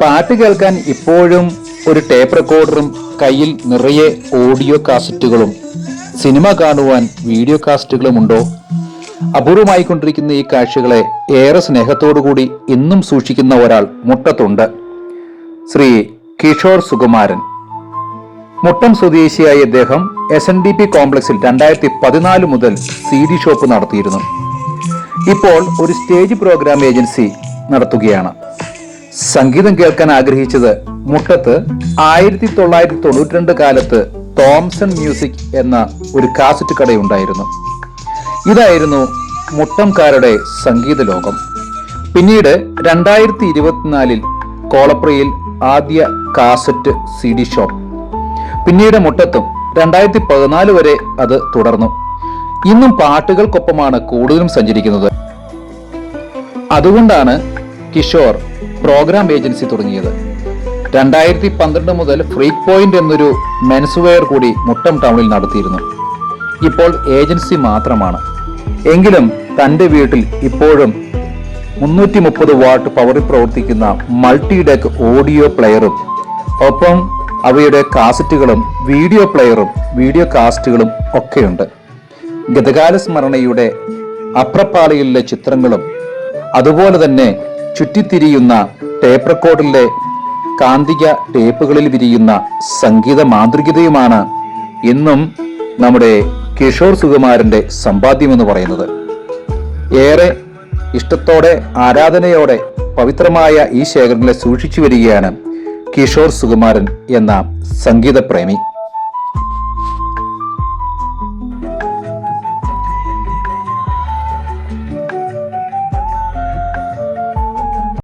പാട്ട് കേൾക്കാൻ ഇപ്പോഴും ഒരു ടേപ്പ് റെക്കോർഡറും കയ്യിൽ നിറയെ ഓഡിയോ കാസറ്റുകളും സിനിമ കാണുവാൻ വീഡിയോ കാസറ്റുകളും ഉണ്ടോ? അപൂർവമായിക്കൊണ്ടിരിക്കുന്ന ഈ കാഴ്ചകളെ ഏറെ സ്നേഹത്തോടുകൂടി ഇന്നും സൂക്ഷിക്കുന്ന ഒരാൾ മുട്ടത്തുണ്ട്. ശ്രീ കിഷോർ സുകുമാരൻ. മുട്ടം സ്വദേശിയായ ഇദ്ദേഹം SNDP കോംപ്ലക്സിൽ 2014 മുതൽ CD ഷോപ്പ് നടത്തിയിരുന്നു. ഇപ്പോൾ ഒരു സ്റ്റേജ് പ്രോഗ്രാം ഏജൻസി നടത്തുകയാണ്. സംഗീതം കേൾക്കാൻ ആഗ്രഹിച്ചത് മുട്ടത്ത് 1992 കാലത്ത് തോംസൺ മ്യൂസിക് എന്ന ഒരു കാസറ്റ് കടയുണ്ടായിരുന്നു. ഇതായിരുന്നു മുട്ടംകാരുടെ സംഗീത ലോകം. പിന്നീട് 2024 കോളപ്രയിൽ ആദ്യ കാസറ്റ് CD ഷോപ്പ്. പിന്നീട് മുട്ടത്തും 2014 വരെ അത് തുടർന്നു. ഇന്നും പാട്ടുകൾക്കൊപ്പമാണ് കൂടുതലും സഞ്ചരിക്കുന്നത്. അതുകൊണ്ടാണ് കിഷോർ പ്രോഗ്രാം ഏജൻസി തുടങ്ങിയത്. 2012 മുതൽ ഫ്രീക്ക് പോയിന്റ് എന്നൊരു മെൻസ് വെയർ കൂടി മുട്ടം ടൗണിൽ നടത്തിയിരുന്നു. ഇപ്പോൾ ഏജൻസി മാത്രമാണ്. എങ്കിലും തൻ്റെ വീട്ടിൽ ഇപ്പോഴും 330 വാട്ട് പവറിൽ പ്രവർത്തിക്കുന്ന മൾട്ടി ഡെക്ക് ഓഡിയോ പ്ലെയറും ഒപ്പം അവയുടെ കാസറ്റുകളും വീഡിയോ പ്ലെയറും വീഡിയോ കാസറ്റുകളും ഒക്കെയുണ്ട്. ഗതകാല സ്മരണയുടെ അപ്രപ്പാളിയിലെ ചിത്രങ്ങളും അതുപോലെ തന്നെ ചുറ്റിത്തിരിയുന്ന ടേപ്പ് റെക്കോർഡിലെ കാന്തിക ടേപ്പുകളിൽ വിരിയുന്ന സംഗീത മാന്ത്രികതയുമാണ് ഇന്നും നമ്മുടെ കിഷോർ സുകുമാരന്റെ സമ്പാദ്യമെന്ന് പറയുന്നത്. ഏറെ ഇഷ്ടത്തോടെ ആരാധനയോടെ പവിത്രമായ ഈ ശേഖരങ്ങളെ സൂക്ഷിച്ചു വരികയാണ് കിഷോർ സുകുമാരൻ എന്ന സംഗീത പ്രേമി.